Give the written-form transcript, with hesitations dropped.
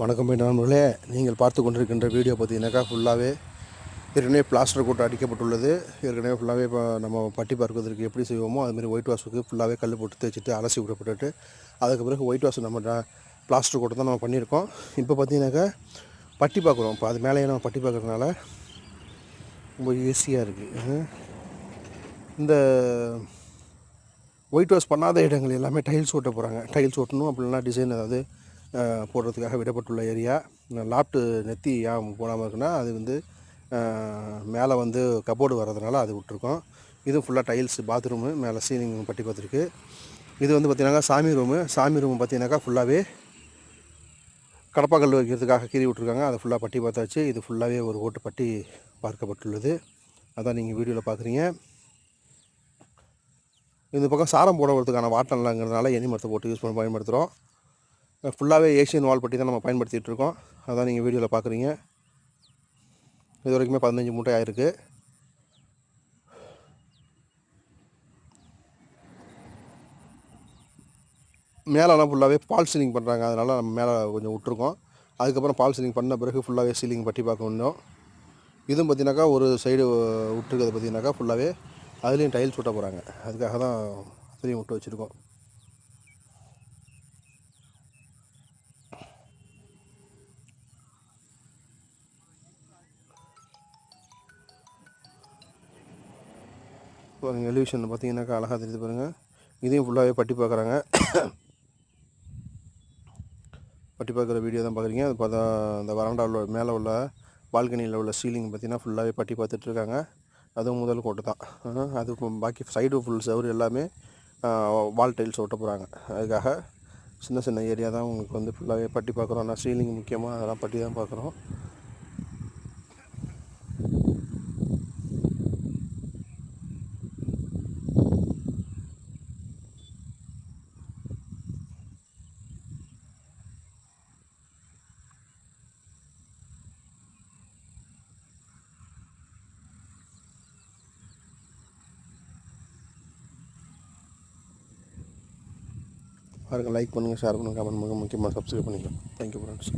வணக்கம் நண்பர்களே, நீங்கள் பார்த்து கொண்டிருக்கின்ற வீடியோ பார்த்தீங்கன்னாக்கா ஃபுல்லாகவே ஏற்கனவே பிளாஸ்டர் போட்டு அடிக்கப்பட்டுள்ளது. ஏற்கனவே ஃபுல்லாகவே இப்போ நம்ம பட்டி பார்ப்பதற்கு எப்படி செய்வோமோ அதுமாதிரி ஒயிட் வாஷுக்கு ஃபுல்லாகவே கல் போட்டு தேய்ச்சிட்டு அலசி விடப்பட்டுட்டு அதுக்கு பிறகு ஒயிட் வாஷ் நம்ம பிளாஸ்டர் போட்டு தான் நம்ம பண்ணியிருக்கோம். இப்போ பார்த்தீங்கன்னாக்கா பட்டி பார்க்குறோம். இப்போ அது மேலேயே நம்ம பட்டி பார்க்குறதுனால ரொம்ப ஈஸியாக இருக்குது. இந்த ஒயிட் வாஷ் பண்ணாத இடங்கள் எல்லாமே டைல்ஸ் ஓட்ட போகிறாங்க. டைல்ஸ் ஓட்டணும் அப்படின்னா டிசைன் ஏதாவது போடுறதுக்காக விடப்பட்டுள்ள ஏரியா. லாப்ட்டு நெத்தி ஏன் போடாமல் இருக்குன்னா அது வந்து மேலே வந்து கபோர்டு வர்றதுனால அது விட்ருக்கோம். இது ஃபுல்லாக டைல்ஸ் பாத்ரூமு மேலே சீலிங் பட்டி பார்த்துருக்கு. இது வந்து பார்த்திங்கனாக்கா சாமி ரூமு பார்த்திங்கனாக்கா ஃபுல்லாகவே கடப்பாக்கல் வைக்கிறதுக்காக கீறி விட்ருக்காங்க. அதை ஃபுல்லாக பட்டி பார்த்தாச்சு. இது ஃபுல்லாகவே ஒரு ஓட்டு பட்டி பார்க்கப்பட்டுள்ளது. அதான் நீங்கள் வீடியோவில் பார்க்குறீங்க. இந்த பக்கம் சாரம் போடுறதுக்கான வாட்டம்லாங்கிறதுனால எண்ணி மரத்தை போட்டு யூஸ் பண்ணி பயன்படுத்துகிறோம். ஃபுல்லாகவே ஏஷியன் வால் பட்டி தான் நம்ம பயன்படுத்திகிட்டு இருக்கோம். அதான் நீங்கள் வீடியோவில் பார்க்குறீங்க. இது வரைக்குமே 15 மூட்டை ஆயிருக்கு. மேலெல்லாம் ஃபுல்லாகவே பால் சீலிங் பண்ணுறாங்க. அதனால் நம்ம மேலே கொஞ்சம் விட்ருக்கோம். அதுக்கப்புறம் பால் சீலிங் பண்ண பிறகு ஃபுல்லாகவே சீலிங் பட்டி பார்க்க வந்தோம். இதுவும் பார்த்தீங்கன்னாக்கா ஒரு சைடு விட்டுருக்கிறது பார்த்தீங்கன்னாக்கா ஃபுல்லாகவே அதுலேயும் டைல்ஸ் விட்ட போகிறாங்க. அதுக்காக தான் அதுலேயும் விட்டு வச்சுருக்கோம். பாருங்கள், எலிவேஷன் பார்த்தீங்கன்னாக்கா அழகாக தெரியுது பாருங்கள். இதையும் ஃபுல்லாகவே பட்டி பார்க்குறாங்க. பட்டி பார்க்குற வீடியோ தான் பார்க்குறீங்க. அது பார்த்தா அந்த வராண்டாவில் மேலே உள்ள பால்கனியில் உள்ள சீலிங் பார்த்திங்கன்னா ஃபுல்லாகவே பட்டி பார்த்துட்ருக்காங்க. அதுவும் முதல் கோட்டு தான். அது பாக்கி சைடு ஃபுல் சவுறு எல்லாமே வால் டைல்ஸ் ஒட்ட போகிறாங்க. அதுக்காக சின்ன சின்ன ஏரியா தான் உங்களுக்கு வந்து ஃபுல்லாகவே பட்டி பார்க்குறோம். ஆனால் சீலிங் முக்கியமாக அதெல்லாம் பட்டி தான் பார்க்குறோம். பாருங்கள், லைக் பண்ணுங்கள், ஷேர் பண்ணுங்கள், கமெண்ட் பண்ணுங்கள், முக்கியமாக சப்ஸ்கிரைப் பண்ணிக்கலாம். Thank you friends.